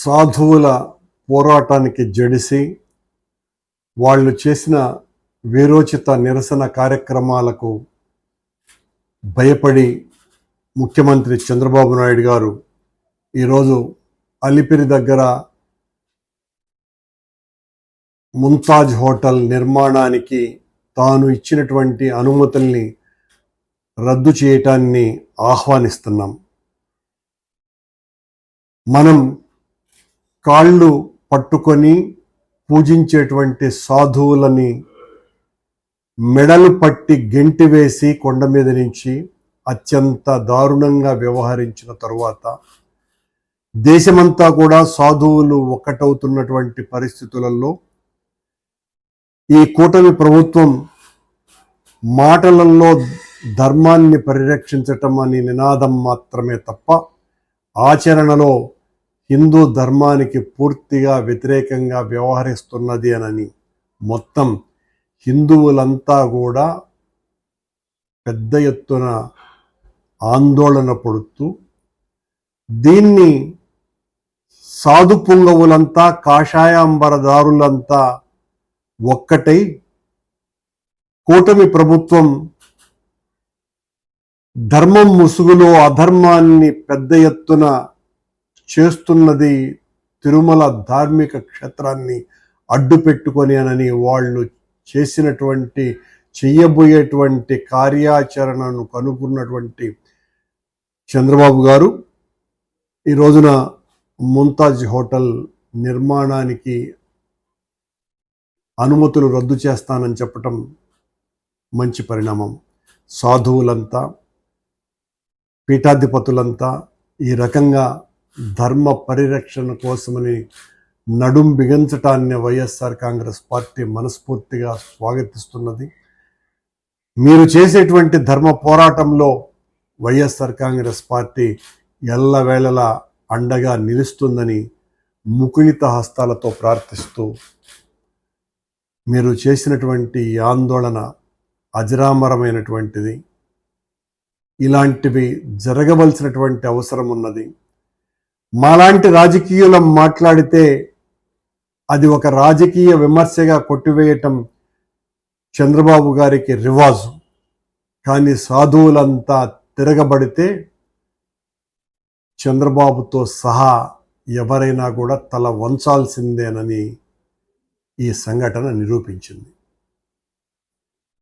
సాధువుల పోరాటానికి జడిసి వాళ్ళు చేసిన వీరోచిత నిరసన కార్యక్రమాలకు భయపడి ముఖ్యమంత్రి చంద్రబాబు నాయుడు గారు ఈరోజు అలిపిరి దగ్గర ముంతాజ్ హోటల్ నిర్మాణానికి తాను ఇచ్చినటువంటి అనుమతుల్ని రద్దు చేయటాన్ని ఆహ్వానిస్తున్నాం. మనం కాళ్ళు పట్టుకొని పూజించేటువంటి సాధువులని మెడలు పట్టి గెంటి వేసి కొండ మీద నుంచి అత్యంత దారుణంగా వ్యవహరించిన తరువాత దేశమంతా కూడా సాధువులు ఒక్కటవుతున్నటువంటి పరిస్థితులలో ఈ కూటమి ప్రభుత్వం మాటలలో ధర్మాన్ని పరిరక్షించటం అనే నినాదం మాత్రమే తప్ప ఆచరణలో హిందూ ధర్మానికి పూర్తిగా వ్యతిరేకంగా వ్యవహరిస్తున్నది అని మొత్తం హిందువులంతా కూడా పెద్ద ఎత్తున ఆందోళన పడుతూ దీన్ని సాధు పుంగవులంతా కాషాయాంబరదారులంతా ఒక్కటై కూటమి ప్రభుత్వం ధర్మం ముసుగులో అధర్మాన్ని పెద్ద ఎత్తున చేస్తున్నది, తిరుమల ధార్మిక క్షేత్రాన్ని అడ్డు పెట్టుకొని అని వాళ్ళు చెయ్యబోయేటువంటి కార్యాచరణను కనుగొన్నటువంటి చంద్రబాబు గారు ఈ రోజున ముంతాజ్ హోటల్ నిర్మాణానికి అనుమతులు రద్దు చేస్తానని చెప్పటం మంచి పరిణామం. సాధువులంతా పీఠాధిపతులంతా ఈ రకంగా ధర్మ పరిరక్షణ కోసమని నడుం బిగించటాన్ని వైఎస్ఆర్ కాంగ్రెస్ పార్టీ మనస్ఫూర్తిగా స్వాగతిస్తున్నది. మీరు చేసేటువంటి ధర్మ పోరాటంలో వైఎస్ఆర్ కాంగ్రెస్ పార్టీ ఎల్లవేళలా అండగా నిలుస్తుందని ముకుళిత హస్తాలతో ప్రార్థిస్తూ మీరు చేసినటువంటి ఆందోళన అజరామరమైనటువంటిది. ఇలాంటివి జరగవలసినటువంటి అవసరం ఉన్నది. మాలాంటి రాజకీయులు మాట్లాడితే అది ఒక రాజకీయ విమర్శగా కొట్టివేయటం చంద్రబాబు గారికి రివాజు. కానీ సాధువులంతా తిరగబడితే చంద్రబాబుతో సహా ఎవరైనా కూడా తల వంచాల్సిందేనని ఈ సంఘటన నిరూపించింది.